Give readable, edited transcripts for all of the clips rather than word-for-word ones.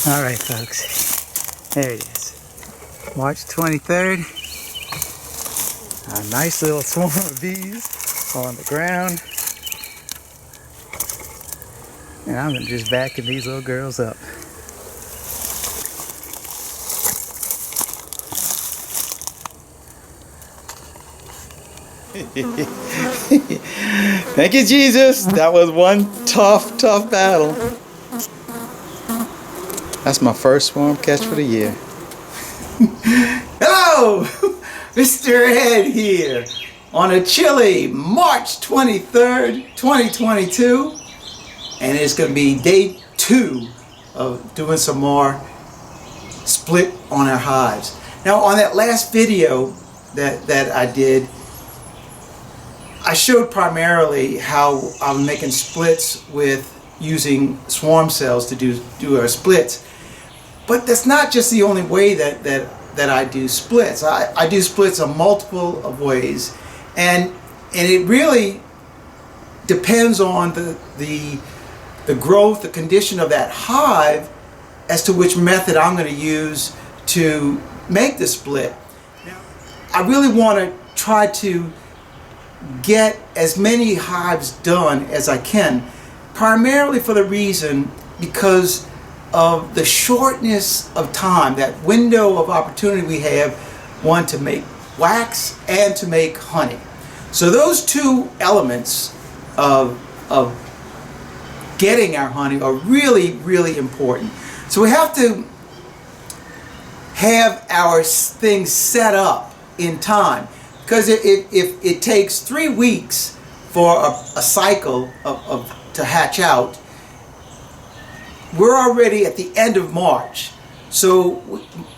All right, folks, there it is. March 23rd. A nice little swarm of bees on the ground. And I'm just backing these little girls up. Thank you, Jesus. That was one tough battle. That's my first swarm catch for the year. Hello, Mr. Ed here on a chilly March 23rd, 2022. And it's going to be day 2 of doing some more split on our hives. Now, on that last video that I did, I showed primarily how I'm making splits with using swarm cells to do our splits. But that's not just the only way that I do splits. I do splits in multiple of ways, and it really depends on the growth, the condition of that hive, as to which method I'm going to use to make the split. Now, I really want to try to get as many hives done as I can, primarily for the reason because of the shortness of time, that window of opportunity we have, one, to make wax and to make honey. So those two elements of getting our honey are really, really important. So we have to have our things set up in time, because if it takes 3 weeks for a cycle to hatch out, we're already at the end of March. So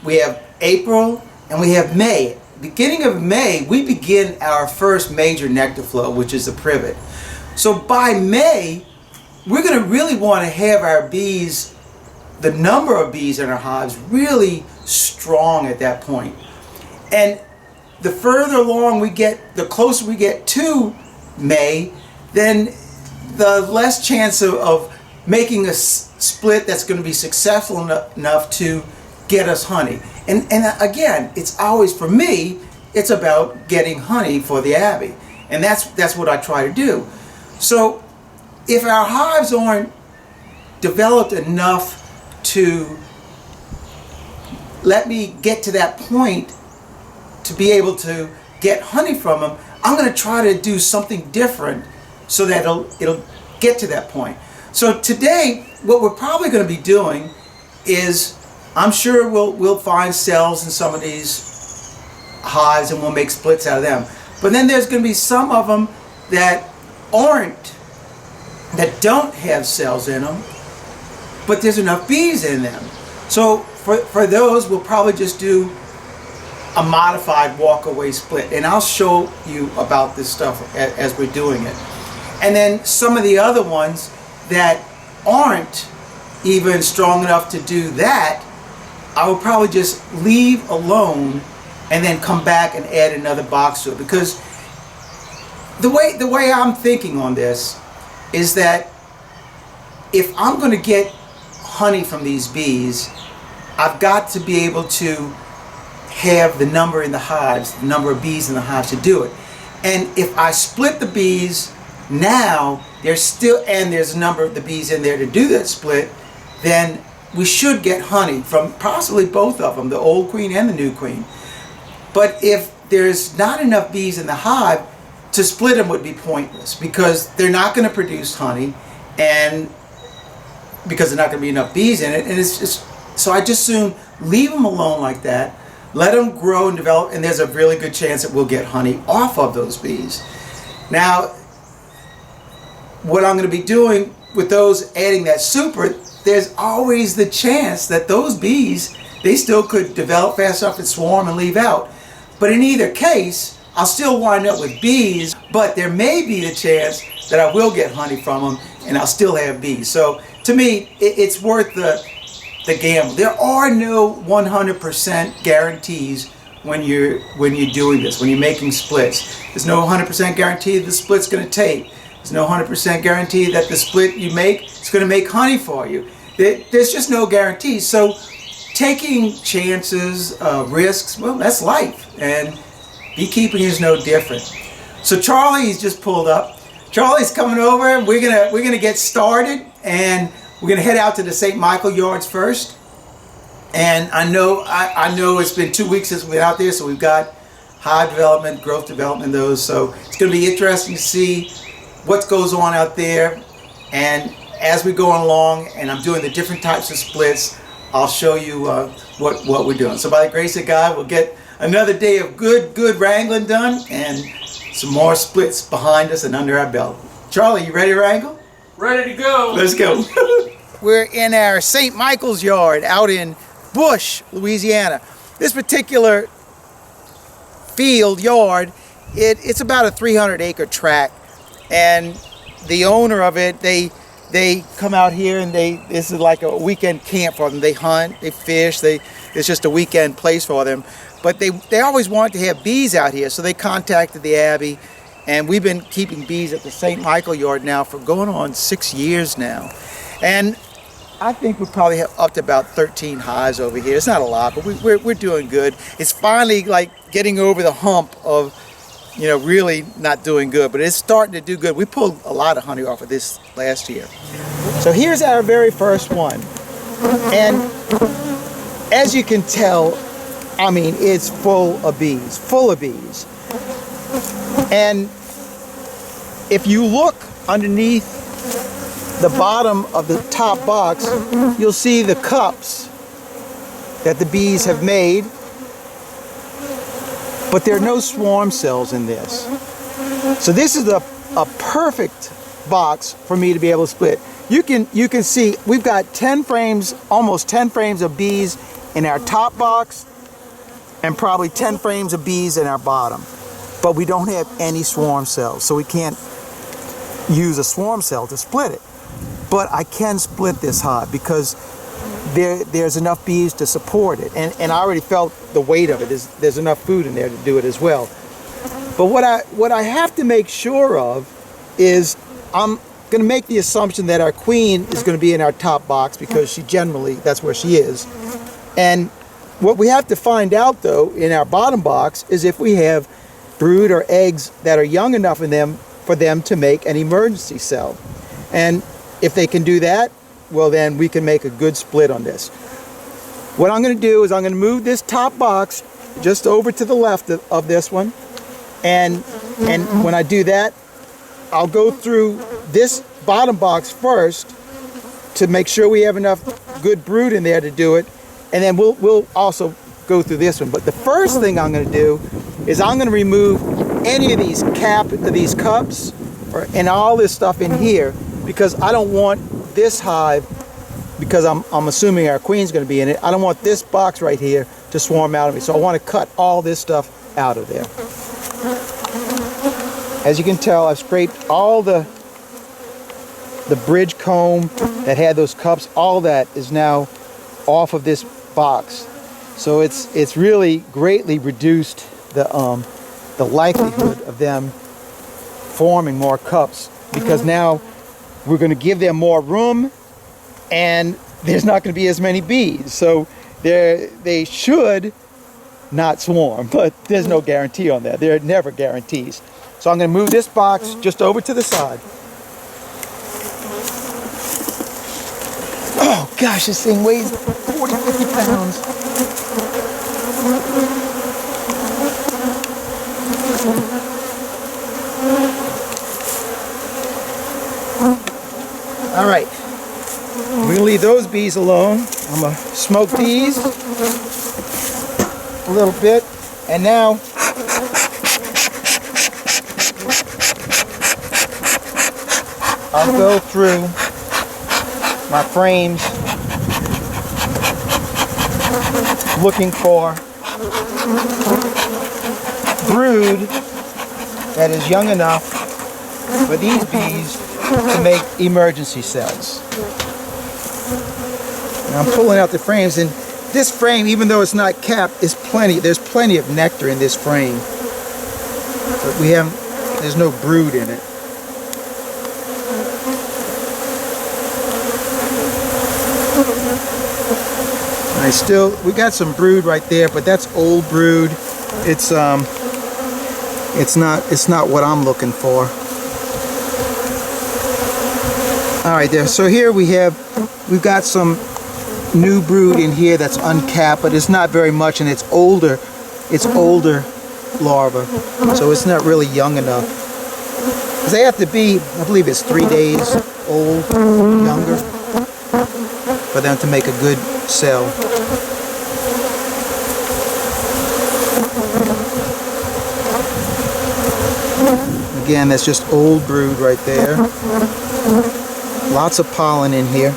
we have April and we have May. Beginning of May, we begin our first major nectar flow, which is the privet. So by May, we're going to really want to have our bees, the number of bees in our hives, really strong at that point. And the further along we get, the closer we get to May, then the less chance of making a split that's going to be successful enough to get us honey. And again, it's always, for me, it's about getting honey for the Abbey. And that's what I try to do. So if our hives aren't developed enough to let me get to that point to be able to get honey from them, I'm going to try to do something different so that it'll get to that point. So today, what we're probably going to be doing is, I'm sure we'll find cells in some of these hives and we'll make splits out of them. But then there's going to be some of them that don't have cells in them, but there's enough bees in them. So for those, we'll probably just do a modified walk-away split, and I'll show you about this stuff as we're doing it. And then some of the other ones that aren't even strong enough to do that, I will probably just leave alone and then come back and add another box to it. Because the way I'm thinking on this is that if I'm going to get honey from these bees, I've got to be able to have the number in the hives, the number of bees in the hives to do it. And if I split the bees now, there's a number of the bees in there to do that split, then we should get honey from possibly both of them, the old queen and the new queen. But if there's not enough bees in the hive, to split them would be pointless, because they're not going to produce honey, and because there's not going to be enough bees in it. And so I just soon leave them alone like that, let them grow and develop, and there's a really good chance that we'll get honey off of those bees. Now, what I'm going to be doing with those, adding that super, there's always the chance that those bees, they still could develop fast enough and swarm and leave out. But in either case, I'll still wind up with bees, but there may be the chance that I will get honey from them and I'll still have bees. So to me, it's worth the gamble. There are no 100% guarantees when you're doing this, when you're making splits. There's no 100% guarantee that the split's going to take. There's no 100% guarantee that the split you make is going to make honey for you. There's just no guarantees. So taking chances, risks, well, that's life. And beekeeping is no different. So Charlie's just pulled up. Charlie's coming over, and we're gonna get started, and we're gonna head out to the St. Michael yards first. And I know it's been 2 weeks since we've been out there, so we've got hive development, growth development, those. So it's gonna be interesting to see what goes on out there. And as we go along, and I'm doing the different types of splits, I'll show you what we're doing. So by the grace of God, we'll get another day of good wrangling done, and some more splits behind us and under our belt. Charlie, you ready to wrangle? Ready to go. Let's go. We're in our St. Michael's yard out in Bush, Louisiana. This particular field yard, it's about a 300-acre tract, and the owner of it, they come out here, and this is like a weekend camp for them. They hunt, they fish, it's just a weekend place for them. But they always wanted to have bees out here, so they contacted the Abbey, and we've been keeping bees at the St. Michael yard now for going on 6 years now. And I think we probably have up to about 13 hives over here. It's not a lot, but we're doing good. It's finally like getting over the hump of, really not doing good, but it's starting to do good. We pulled a lot of honey off of this last year. So here's our very first one. And as you can tell, I mean, it's full of bees. And if you look underneath the bottom of the top box, you'll see the cups that the bees have made, but there are no swarm cells in this. So this is a perfect box for me to be able to split. You can see we've got 10 frames, almost 10 frames of bees in our top box, and probably 10 frames of bees in our bottom. But we don't have any swarm cells, so we can't use a swarm cell to split it. But I can split this hive because there's enough bees to support it. And I already felt the weight of it. There's enough food in there to do it as well. But what I have to make sure of is I'm going to make the assumption that our queen is going to be in our top box because that's where she is. And what we have to find out, though, in our bottom box is if we have brood or eggs that are young enough in them for them to make an emergency cell. And if they can do that, well, then we can make a good split on this. What I'm going to do is I'm going to move this top box just over to the left of this one. And when I do that, I'll go through this bottom box first to make sure we have enough good brood in there to do it. And then we'll also go through this one. But the first thing I'm going to do is I'm going to remove any of these cups and all this stuff in here, because I don't want this hive, because I'm assuming our queen's going to be in it, I don't want this box right here to swarm out of me. So I want to cut all this stuff out of there. As you can tell, I've scraped all the bridge comb that had those cups. All that is now off of this box. So it's really greatly reduced the likelihood of them forming more cups, because now we're going to give them more room, and there's not going to be as many bees. So they should not swarm, but there's no guarantee on that. There are never guarantees. So I'm going to move this box just over to the side. Oh gosh, this thing weighs 40, 50 pounds. All right, we're going to leave those bees alone. I'm going to smoke these a little bit, and now I'll go through my frames looking for brood that is young enough for these bees to make emergency cells. And I'm pulling out the frames, and this frame, even though it's not capped, there's plenty of nectar in this frame. But there's no brood in it. We got some brood right there, but that's old brood. It's not what I'm looking for. All right, there. So here we've got some new brood in here that's uncapped, but it's not very much, and it's older. It's older larvae, so it's not really young enough. 'Cause they have to be, I believe it's 3 days old, younger, for them to make a good cell. Again, that's just old brood right there. Lots of pollen in here.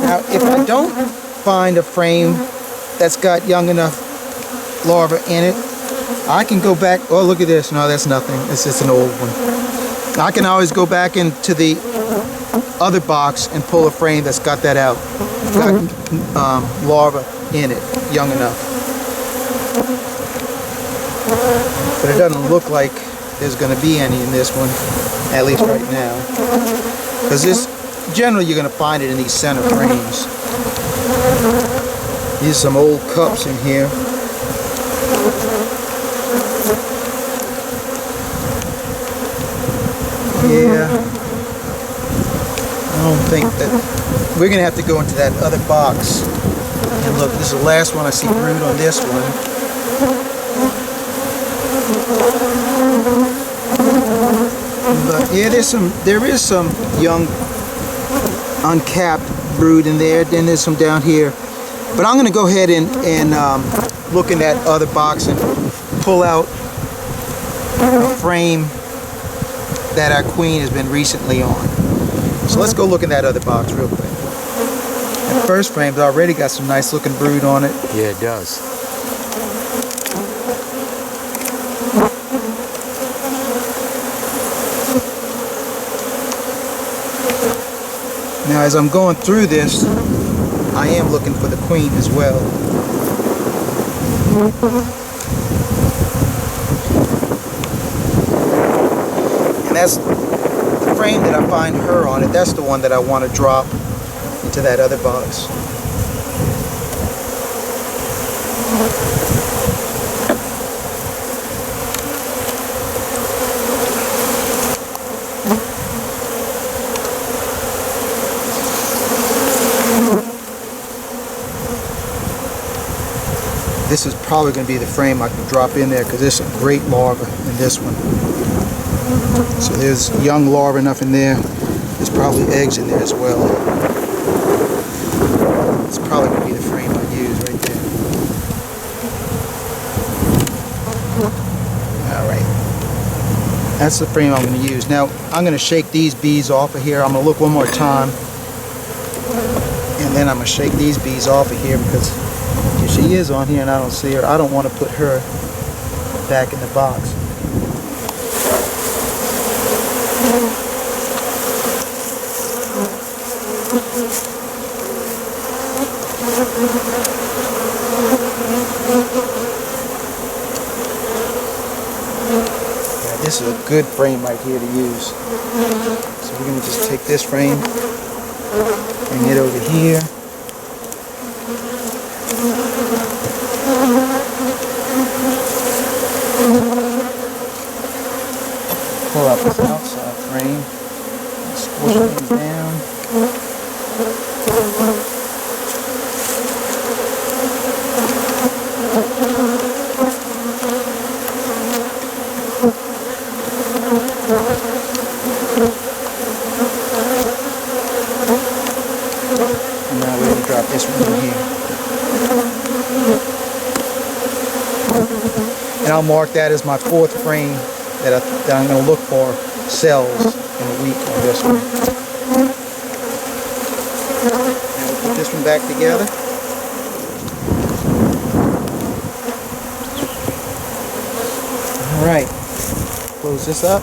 Now, if I don't find a frame that's got young enough larvae in it, I can go back. Oh, look at this. No, that's nothing. It's just an old one. I can always go back into the other box and pull a frame that's got that out. Got larvae in it, young enough. But it doesn't look like there's going to be any in this one, at least right now. Because this, generally you're going to find it in these center frames. These are some old cups in here. Yeah, I don't think that we're going to have to go into that other box. And look, this is the last one I see brood on this one. But yeah, there is some young uncapped brood in there. Then there's some down here. But I'm going to go ahead and look in that other box and pull out a frame that our queen has been recently on. So let's go look in that other box real quick. That first frame's already got some nice looking brood on it. Yeah, it does. Now as I'm going through this, I am looking for the queen as well. And that's the frame that I find her on it. That's the one that I want to drop into that other box. This is probably going to be the frame I can drop in there because there's some great larvae in this one. So there's young larvae enough in there. There's probably eggs in there as well. It's probably going to be the frame I use right there. Alright. That's the frame I'm going to use. Now I'm going to shake these bees off of here. I'm going to look one more time. And then I'm going to shake these bees off of here because she is on here and I don't see her. I don't want to put her back in the box. Yeah, this is a good frame right here to use. So we're going to just take this frame, bring it over here. Pull out this outside frame, squish things down. And now we're going to drop this one in here. And I'll mark that as my fourth frame that I'm going to look for cells in a week on this one. Now we'll put this one back together. Alright, close this up.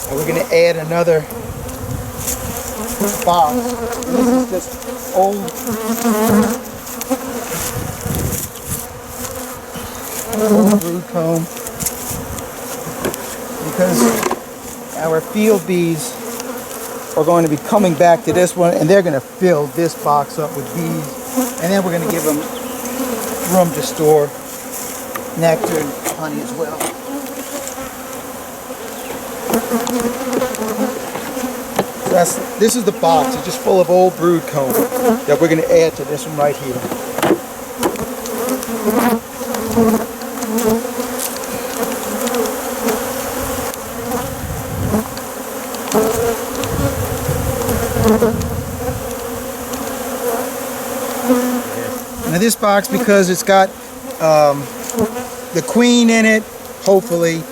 And we're going to add another box. And this is just old brood comb, because our field bees are going to be coming back to this one, and they're going to fill this box up with bees, and then we're going to give them room to store nectar and honey as well. This is the box. It's just full of old brood comb that we're going to add to this one right here. Now this box, because it's got the queen in it, hopefully,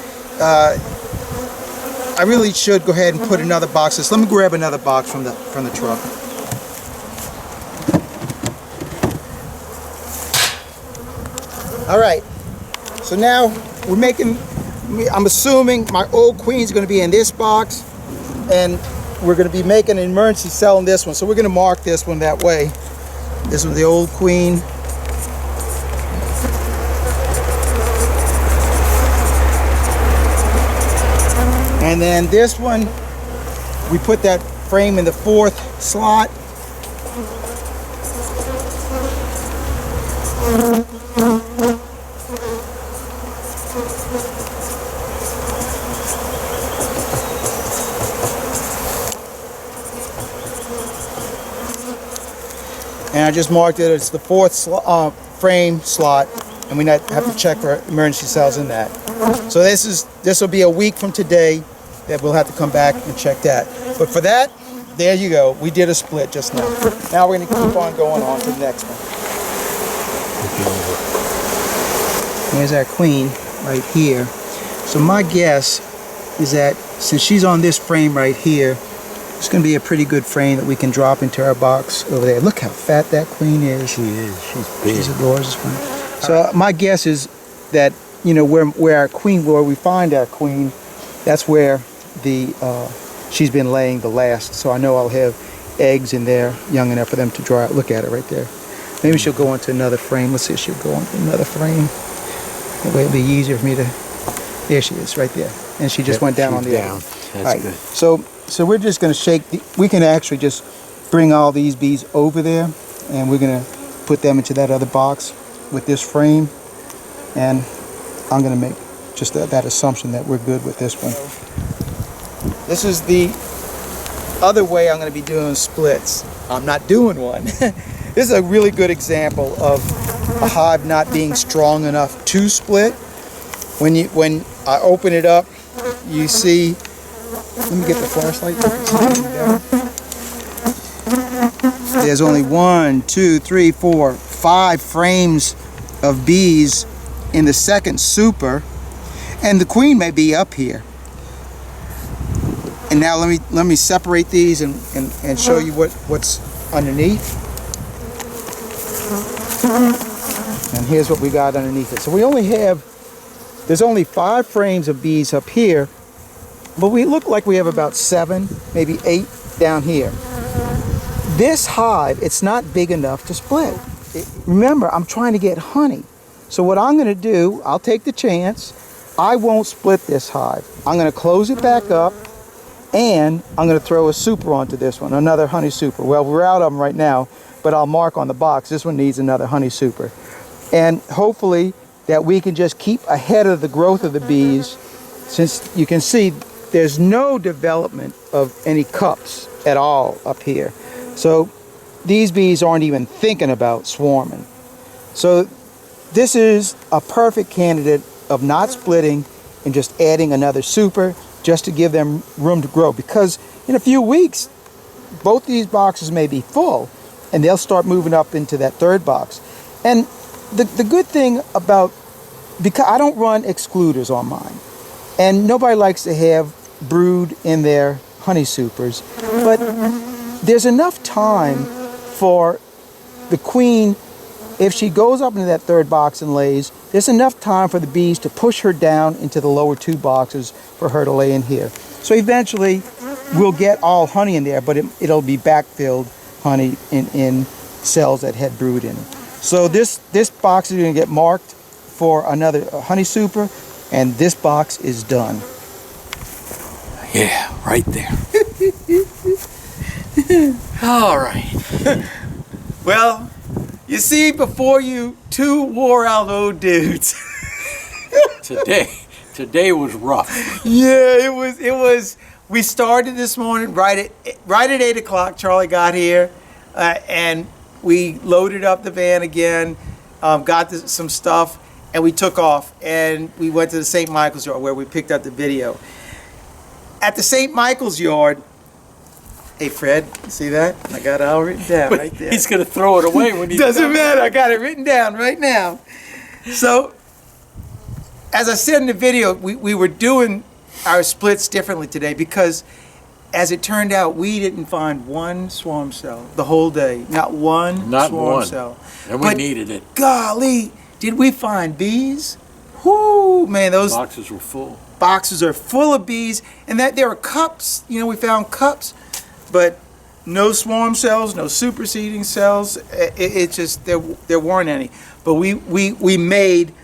I really should go ahead and put another box. So let me grab another box from the truck. All right, so now we're making, I'm assuming my old queen's going to be in this box, and we're going to be making an emergency cell in this one. So we're going to mark this one that way. This one's the old queen. And then this one, we put that frame in the 4th slot. And I just marked it, it's the 4th frame slot, and we have to check for emergency cells in that. So this will be a week from today that we'll have to come back and check that. But for that, there you go. We did a split just now. Now we're going to keep on going on to the next one. Here's our queen right here. So my guess is that since she's on this frame right here, it's going to be a pretty good frame that we can drop into our box over there. Look how fat that queen is. She is. She's big. She's adorable. So my guess is that, you know, where our queen, where we find our queen, that's where she's been laying the last. So I know I'll have eggs in there young enough for them to dry out. Look at it right there. Maybe she'll go into another frame. Let's see if she'll go into another frame. That way it'll be easier for me to. There she is, right there. And she just went down on the other. That's good. So we're just going to shake. We can actually just bring all these bees over there, and we're going to put them into that other box with this frame. And I'm going to make just that assumption that we're good with this one. This is the other way I'm going to be doing splits. I'm not doing one. This is a really good example of a hive not being strong enough to split. When I open it up, you see, let me get the flashlight. There's only 1, 2, 3, 4, 5 frames of bees in the second super, and the queen may be up here. And now let me separate these and show you what's underneath. And here's what we got underneath it. So there's only 5 frames of bees up here, but we look like we have about 7, maybe 8 down here. This hive, it's not big enough to split. Remember, I'm trying to get honey. So what I'm going to do, I'll take the chance, I won't split this hive. I'm going to close it back up, and I'm going to throw a super onto this one, another honey super. Well, we're out of them right now, but I'll mark on the box, this one needs another honey super. And hopefully that we can just keep ahead of the growth of the bees, since you can see there's no development of any cups at all up here. So these bees aren't even thinking about swarming. So this is a perfect candidate of not splitting and just adding another super just to give them room to grow, because in a few weeks both these boxes may be full and they'll start moving up into that 3rd box. And the good thing about, because I don't run excluders on mine, and nobody likes to have brood in their honey supers, but there's enough time for the queen, if she goes up into that 3rd box and lays, there's enough time for the bees to push her down into the lower 2 boxes for her to lay in here. So eventually we'll get all honey in there, but it'll be backfilled honey in cells that had brood in it. So this box is going to get marked for another honey super, and this box is done. Yeah, right there. All right. Well, you see, before you, two wore out old dudes. Today was rough. Yeah, it was. We started this morning right at 8 o'clock. Charlie got here, and we loaded up the van again, got some stuff, and we took off. And we went to the St. Michael's yard where we picked up the video. At the St. Michael's yard, hey Fred, you see that? I got it all written down right there. He's gonna throw it away when he doesn't matter. I got it written down right now. So, as I said in the video, we were doing our splits differently today because, as it turned out, we didn't find one swarm cell the whole day. Not one swarm cell. And we needed it. Golly, did we find bees? Whoo, man, those boxes were full. Boxes are full of bees, and that there were cups. You know, we found cups, but no swarm cells, no superseding cells. It just there weren't any. But we made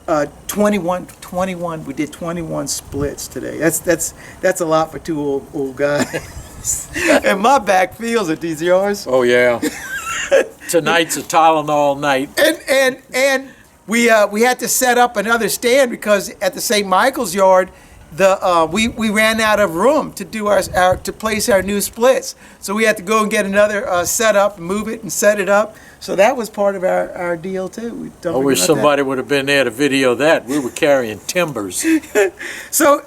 21. We did 21 splits today. That's a lot for two old guys. And my back feels it. These yours? Oh yeah. Tonight's a Tylenol night. And we had to set up another stand because at the St. Michael's yard, we ran out of room to do to place our new splits. So we had to go and get another setup, move it and set it up. So that was part of our deal too. I wish somebody would have been there to video that. We were carrying timbers. So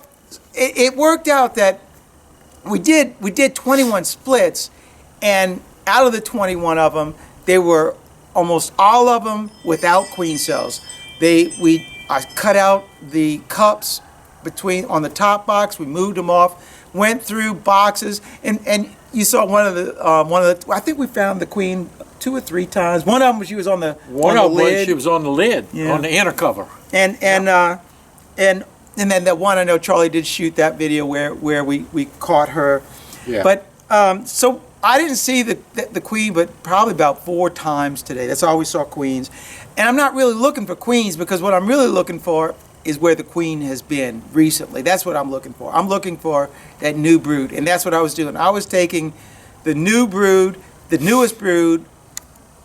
it worked out that we did 21 splits, and out of the 21 of them, they were almost all of them without queen cells. I cut out the cups on the top box. We moved them off, went through boxes, and you saw one of the. I think we found the queen 2 or 3 times. One of them she was on the lid. She was on the lid, yeah. On the inner cover. And then that one, I know Charlie did shoot that video where we caught her. Yeah. But so I didn't see the queen, but probably about 4 times today. That's all we saw queens. And I'm not really looking for queens because what I'm really looking for is where the queen has been recently. That's what I'm looking for. I'm looking for that new brood, and that's what I was doing. I was taking the new brood, the newest brood,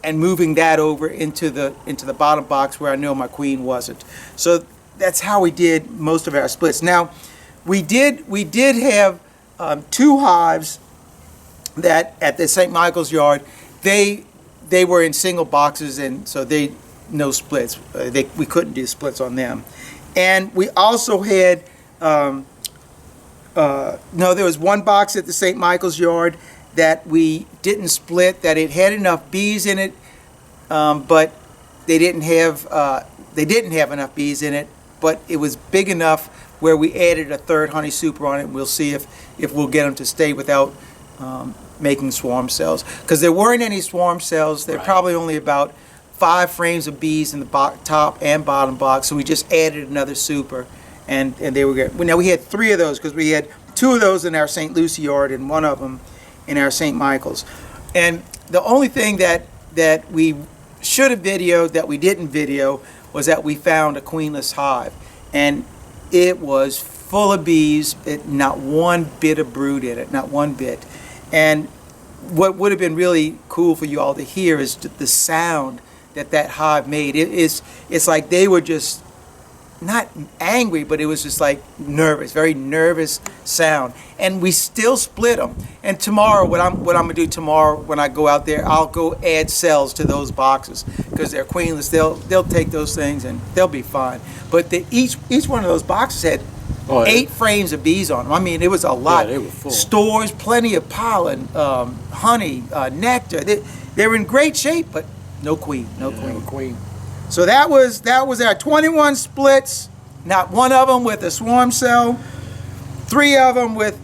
and moving that over into the bottom box where I know my queen wasn't. So that's how we did most of our splits. Now, we did have 2 hives that at the St. Michael's yard, they were in single boxes, and so no splits. We couldn't do splits on them. And we also had there was one box at the St. Michael's yard that we didn't split, that it had enough bees in it, but they didn't have enough bees in it, but it was big enough where we added a 3rd honey super on it, and we'll see if we'll get them to stay without making swarm cells. Because there weren't any swarm cells. There are probably only about 5 frames of bees in the top and bottom box, so we just added another super, and they were good. Now we had 3 of those because we had 2 of those in our St. Lucie yard and 1 of them in our St. Michael's. And the only thing that we should have videoed that we didn't video was that we found a queenless hive, and it was full of bees, not one bit of brood in it, not one bit. And what would have been really cool for you all to hear is the sound that hive made. It's like they were just not angry, but it was just like nervous, very nervous sound. And we still split them. And tomorrow, what I'm gonna do tomorrow when I go out there, I'll go add cells to those boxes because they're queenless. They'll take those things and they'll be fine. But each one of those boxes had 8 frames of bees on them. I mean, it was a lot. Yeah, they were full. Stores, plenty of pollen, honey, nectar. They were in great shape, but no queen. No queen. So that was our 21 splits. Not one of them with a swarm cell. 3 of them with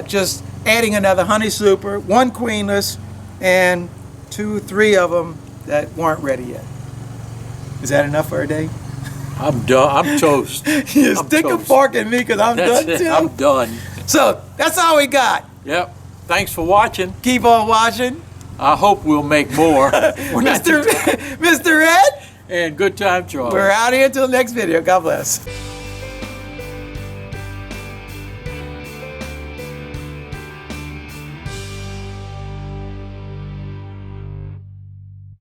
just adding another honey super. 1 queenless, and 2, 3 of them that weren't ready yet. Is that enough for a day? I'm done. I'm toast. Stick a fork in me because I'm done too. I'm done. So that's all we got. Yep. Thanks for watching. Keep on watching. I hope we'll make more. We're not Mr. Ed, and good time, Charlie. we're out here until the next video. God bless.